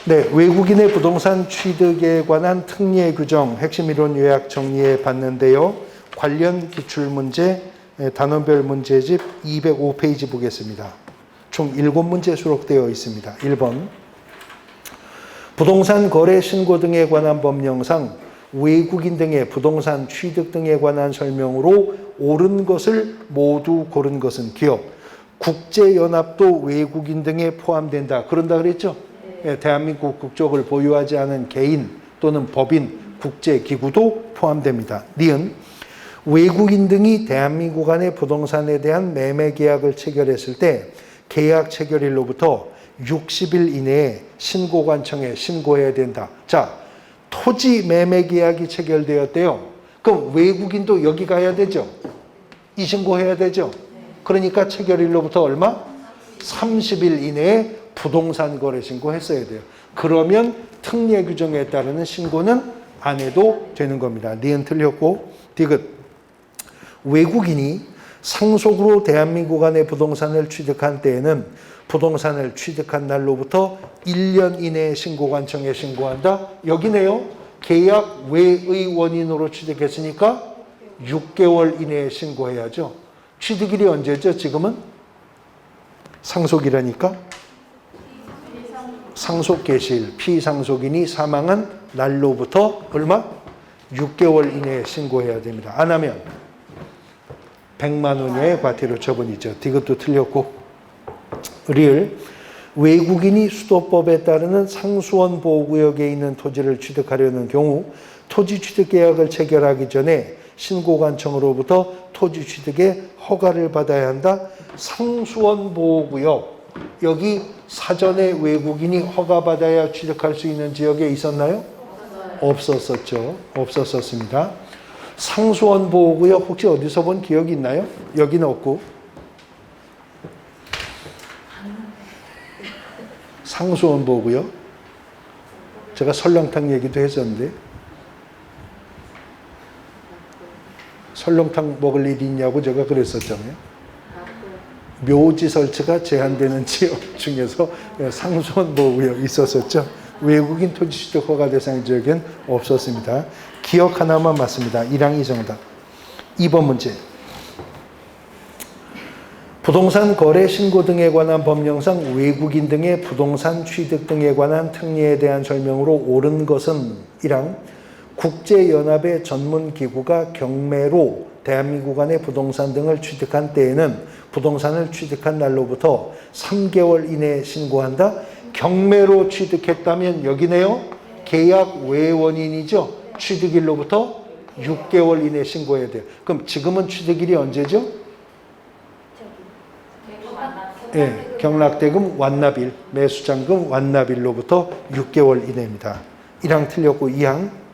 네, 외국인의 부동산 취득에 관한 특례 규정 핵심 이론 요약 정리해 봤는데요. 관련 기출문제 단원별 문제집 205페이지 보겠습니다. 총 7문제 수록되어 있습니다. 1번 부동산 거래 신고 등에 관한 법령상 외국인 등의 부동산 취득 등에 관한 설명으로 옳은 것을 모두 고른 것은 기업, 국제연합도 외국인 등에 포함된다. 그런다 그랬죠? 대한민국 국적을 보유하지 않은 개인 또는 법인, 국제기구도 포함됩니다. 니은 외국인 등이 대한민국 안의 부동산에 대한 매매 계약을 체결했을 때 계약 체결일로부터 60일 이내에 신고관청에 신고해야 된다. 자, 토지 매매 계약이 체결되었대요. 그럼 외국인도 여기 가야 되죠? 이 신고해야 되죠? 그러니까 체결일로부터 얼마? 30일 이내에 부동산 거래 신고했어야 돼요. 그러면 특례 규정에 따르는 신고는 안 해도 되는 겁니다. 니은 틀렸고 디귿 외국인이 상속으로 대한민국 안의 부동산을 취득한 때에는 부동산을 취득한 날로부터 1년 이내에 신고관청에 신고한다. 여기네요. 계약 외의 원인으로 취득했으니까 6개월 이내에 신고해야죠. 취득일이 언제죠? 지금은? 상속이라니까? 상속 개시일, 피상속인이 사망한 날로부터 얼마? 6개월 이내에 신고해야 됩니다. 안 하면 100만 원의 과태료 처분이죠. 이것도 틀렸고 리을 외국인이 수도법에 따르는 상수원 보호구역에 있는 토지를 취득하려는 경우 토지 취득 계약을 체결하기 전에 신고관청으로부터 토지 취득에 허가를 받아야 한다. 상수원 보호구역 여기 사전에 외국인이 허가받아야 취득할 수 있는 지역에 있었나요? 없었었죠. 없었었습니다. 상수원 보호구역 혹시 어디서 본 기억이 있나요? 여기는 없고. 상수원 보호구역? 제가 설렁탕 얘기도 했었는데 설렁탕 먹을 일이 있냐고 제가 그랬었잖아요. 묘지 설치가 제한되는 지역 중에서 상수원 보호구역이 있었었죠. 외국인 토지 취득 허가 대상 지역엔 없었습니다. 기억 하나만 맞습니다. 1항 2정답. 2번 문제. 부동산 거래 신고 등에 관한 법령상 외국인 등의 부동산 취득 등에 관한 특례에 대한 설명으로 옳은 것은 1항 국제연합의 전문기구가 경매로 대한민국 안의 부동산 등을 취득한 때에는 부동산을 취득한 날로부터 3개월 이내에 신고한다. 경매로 취득했다면 여기네요. 계약 외 원인이죠. 취득일로부터 6개월 이내에 신고해야 돼요. 그럼 지금은 취득일이 언제죠? 네, 경락대금 완납일, 매수잔금 완납일로부터 6개월 이내입니다. 1항 틀렸고 2항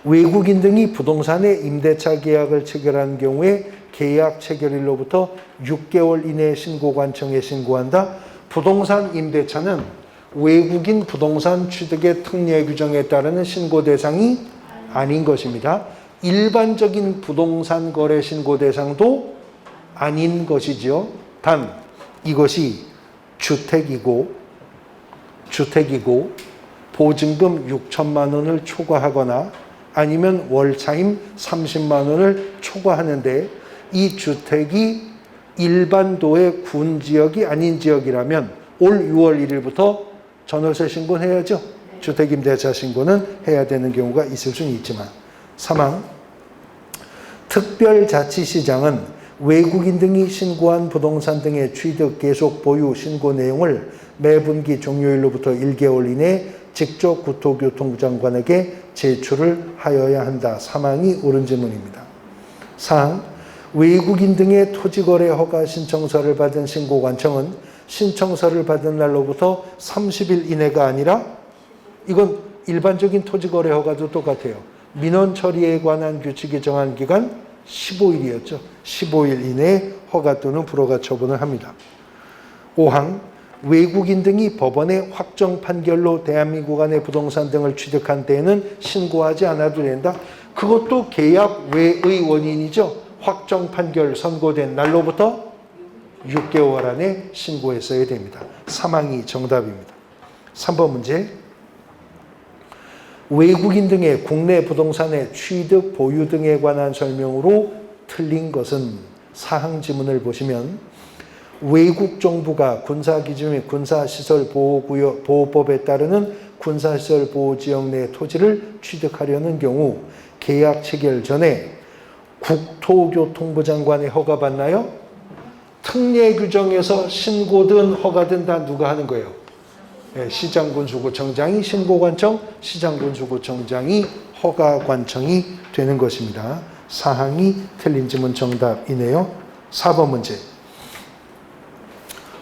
외국인 등이 부동산의 임대차 계약을 체결한 경우에 계약 체결일로부터 6개월 이내에 신고관청에 신고한다. 부동산 임대차는 외국인 부동산 취득의 특례 규정에 따르는 신고 대상이 아닌 것입니다. 일반적인 부동산 거래 신고 대상도 아닌 것이죠. 단 이것이 주택이고 보증금 6천만 원을 초과하거나 아니면 월차임 30만 원을 초과하는데 이 주택이 일반도의 군 지역이 아닌 지역이라면 올 6월 1일부터 전월세 신고는 해야죠. 주택임대차 신고는 해야 되는 경우가 있을 수는 있지만 3항 특별자치시장은 외국인 등이 신고한 부동산 등의 취득, 계속, 보유, 신고 내용을 매분기 종료일로부터 1개월 이내에 직접 국토교통부 장관에게 제출을 하여야 한다. 3항이 옳은 질문입니다. 4항 외국인 등의 토지거래 허가 신청서를 받은 신고관청은 신청서를 받은 날로부터 30일 이내가 아니라 이건 일반적인 토지거래 허가도 똑같아요. 민원 처리에 관한 규칙이 정한 기간 15일이었죠. 15일 이내에 허가 또는 불허가 처분을 합니다. 5항 외국인 등이 법원의 확정 판결로 대한민국 안의 부동산 등을 취득한 때에는 신고하지 않아도 된다. 그것도 계약 외의 원인이죠. 확정 판결 선고된 날로부터 6개월 안에 신고했어야 됩니다. 3항이 정답입니다. 3번 문제. 외국인 등의 국내 부동산의 취득, 보유 등에 관한 설명으로 틀린 것은 사항 지문을 보시면 외국 정부가 군사기지 및 군사시설 보호법에 따르는 군사시설 보호지역 내 토지를 취득하려는 경우 계약 체결 전에 국토교통부 장관의 허가 받나요? 특례 규정에서 신고든 허가든 다 누가 하는 거예요? 네, 시장군수구청장이 신고관청, 시장군수구청장이 허가관청이 되는 것입니다. 사항이 틀린 지문 정답이네요. 4번 문제.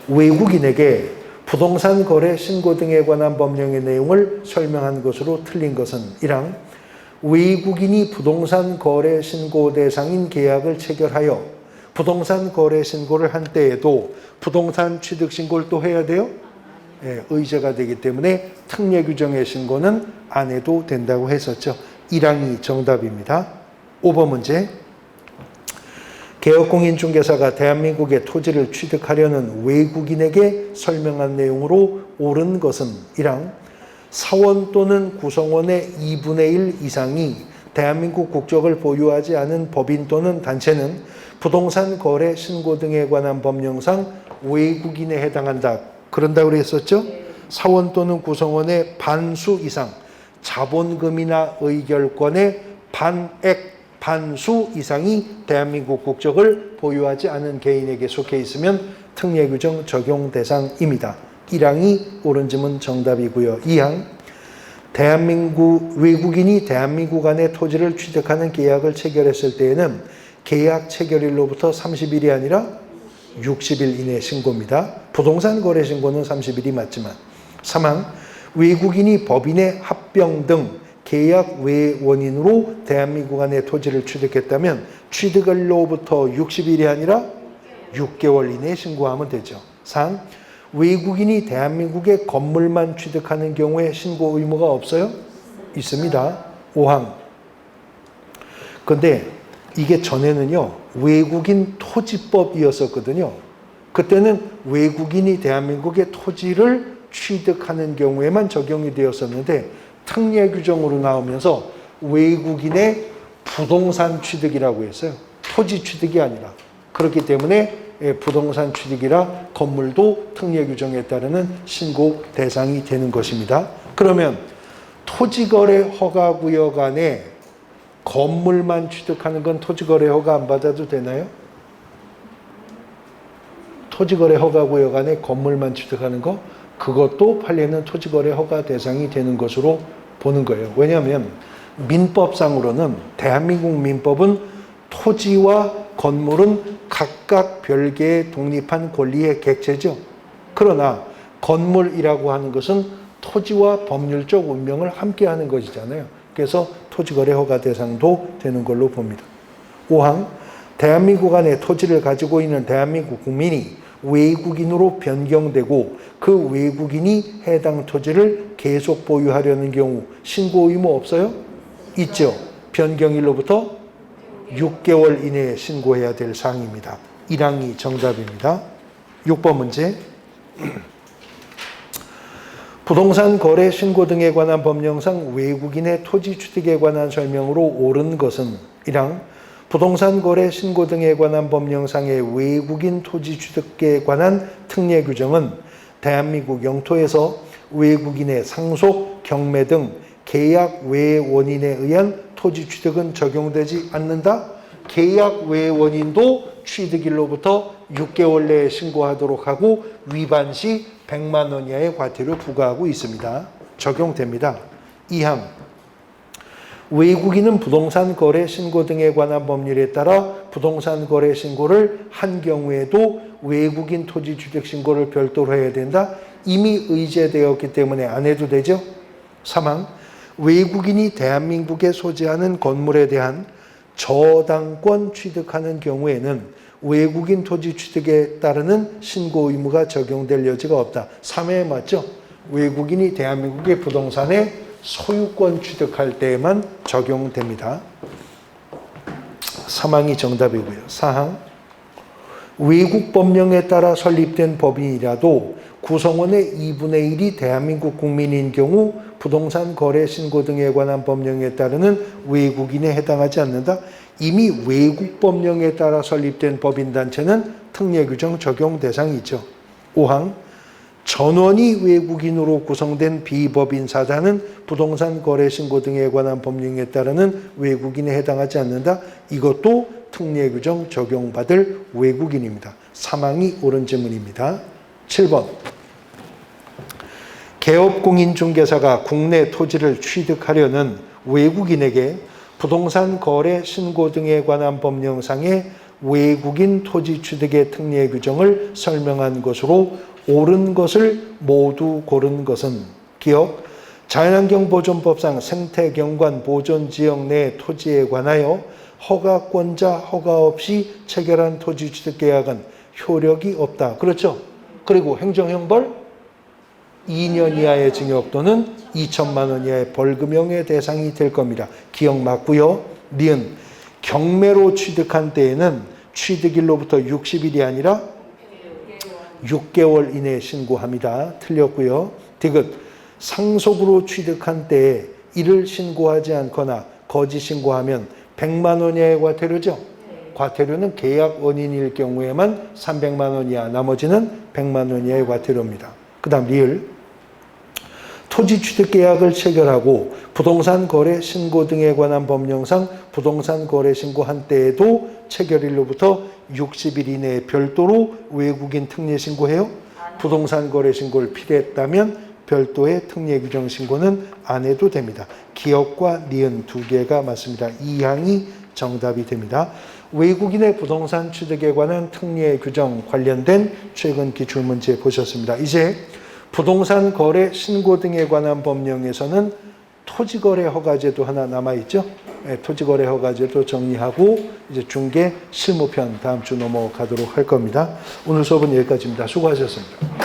외국인에게 부동산 거래 신고 등에 관한 법령의 내용을 설명한 것으로 틀린 것은 1항 외국인이 부동산 거래 신고 대상인 계약을 체결하여 부동산 거래 신고를 한 때에도 부동산 취득 신고를 또 해야 돼요? 네, 의제가 되기 때문에 특례 규정의 신고는 안 해도 된다고 했었죠. 1항이 정답입니다. 5번 문제. 개업공인중개사가 대한민국의 토지를 취득하려는 외국인에게 설명한 내용으로 옳은 것은 1항 사원 또는 구성원의 2분의 1 이상이 대한민국 국적을 보유하지 않은 법인 또는 단체는 부동산 거래 신고 등에 관한 법령상 외국인에 해당한다. 그런다고 그랬었죠? 사원 또는 구성원의 반수 이상, 자본금이나 의결권의 반수 이상이 대한민국 국적을 보유하지 않은 개인에게 속해 있으면 특례 규정 적용 대상입니다. 1항이 옳은 지문 정답이고요. 2항 외국인이 대한민국 안에 토지를 취득하는 계약을 체결했을 때에는 계약 체결일로부터 30일이 아니라 60일 이내 신고입니다. 부동산 거래 신고는 30일이 맞지만 3항 외국인이 법인의 합병 등 계약 외 원인으로 대한민국 안에 토지를 취득했다면 취득일로부터 60일이 아니라 6개월 이내에 신고하면 되죠. 4. 외국인이 대한민국의 건물만 취득하는 경우에 신고 의무가 없어요? 있습니다. 5항. 근데 이게 전에는요, 외국인 토지법이었었거든요. 그때는 외국인이 대한민국의 토지를 취득하는 경우에만 적용이 되었었는데 특례 규정으로 나오면서 외국인의 부동산 취득이라고 했어요. 토지 취득이 아니라. 그렇기 때문에 부동산 취득이라 건물도 특례 규정에 따르는 신고 대상이 되는 것입니다. 그러면 토지거래 허가구역 안에 건물만 취득하는 건 토지거래 허가 안 받아도 되나요? 토지거래 허가구역 안에 건물만 취득하는 거 그것도 판례는 토지거래 허가 대상이 되는 것으로 보는 거예요. 왜냐하면 민법상으로는 대한민국 민법은 토지와 건물은 각각 별개의 독립한 권리의 객체죠. 그러나 건물이라고 하는 것은 토지와 법률적 운명을 함께하는 것이잖아요. 그래서 토지거래 허가 대상도 되는 걸로 봅니다. 5항 대한민국 안에 토지를 가지고 있는 대한민국 국민이 외국인으로 변경되고 그 외국인이 해당 토지를 계속 보유하려는 경우 신고 의무 없어요? 있죠. 변경일로부터 6개월 이내에 신고해야 될 사항입니다. 1항이 정답입니다. 6번 문제. 부동산 거래 신고 등에 관한 법령상 외국인의 토지 취득에 관한 설명으로 옳은 것은 1항 부동산 거래 신고 등에 관한 법령상의 외국인 토지 취득에 관한 특례 규정은 대한민국 영토에서 외국인의 상속, 경매 등 계약 외 원인에 의한 토지 취득은 적용되지 않는다. 계약 외 원인도 취득일로부터 6개월 내에 신고하도록 하고 위반 시 100만 원 이하의 과태료 부과하고 있습니다. 적용됩니다. 2항 외국인은 부동산 거래 신고 등에 관한 법률에 따라 부동산 거래 신고를 한 경우에도 외국인 토지 취득 신고를 별도로 해야 된다. 이미 의제되었기 때문에 안 해도 되죠. 3항 외국인이 대한민국에 소재하는 건물에 대한 저당권 취득하는 경우에는 외국인 토지 취득에 따르는 신고 의무가 적용될 여지가 없다. 3회 맞죠? 외국인이 대한민국의 부동산에 소유권 취득할 때에만 적용됩니다. 3항이 정답이고요. 4항 외국 법령에 따라 설립된 법인이라도 구성원의 2분의 1이 대한민국 국민인 경우 부동산 거래 신고 등에 관한 법령에 따르는 외국인에 해당하지 않는다. 이미 외국 법령에 따라 설립된 법인단체는 특례규정 적용 대상이죠. 5항 전원이 외국인으로 구성된 비법인 사단은 부동산 거래 신고 등에 관한 법령에 따르는 외국인에 해당하지 않는다. 이것도 특례규정 적용받을 외국인입니다. 3항이 옳은 질문입니다. 7번 개업공인중개사가 국내 토지를 취득하려는 외국인에게 부동산 거래 신고 등에 관한 법령상의 외국인 토지 취득의 특례 규정을 설명한 것으로 옳은 것을 모두 고른 것은 기억 자연환경보존법상 생태경관 보존지역 내 토지에 관하여 허가권자 허가 없이 체결한 토지 취득 계약은 효력이 없다. 그렇죠? 그리고 행정형벌 2년 이하의 징역 또는 2천만 원 이하의 벌금형의 대상이 될 겁니다. 기억 맞고요. 니은 경매로 취득한 때에는 취득일로부터 60일이 아니라 6개월 이내에 신고합니다. 틀렸고요. 디귿 상속으로 취득한 때에 이를 신고하지 않거나 거짓 신고하면 100만 원 이하의 과태료죠. 과태료는 계약 원인일 경우에만 300만 원 이하, 나머지는 100만 원 이하의 과태료입니다. 그 다음 리을 토지 취득 계약을 체결하고 부동산 거래 신고 등에 관한 법령상 부동산 거래 신고한 때에도 체결일로부터 60일 이내에 별도로 외국인 특례 신고해요? 부동산 거래 신고를 필요했다면 별도의 특례 규정 신고는 안 해도 됩니다. 기억과 니은 두 개가 맞습니다. 2항이 정답이 됩니다. 외국인의 부동산 취득에 관한 특례 규정 관련된 최근 기출문제 보셨습니다. 이제 부동산 거래 신고 등에 관한 법령에서는 토지거래 허가제도 하나 남아있죠. 네, 토지거래 허가제도 정리하고 이제 중개 실무편 다음 주 넘어가도록 할 겁니다. 오늘 수업은 여기까지입니다. 수고하셨습니다.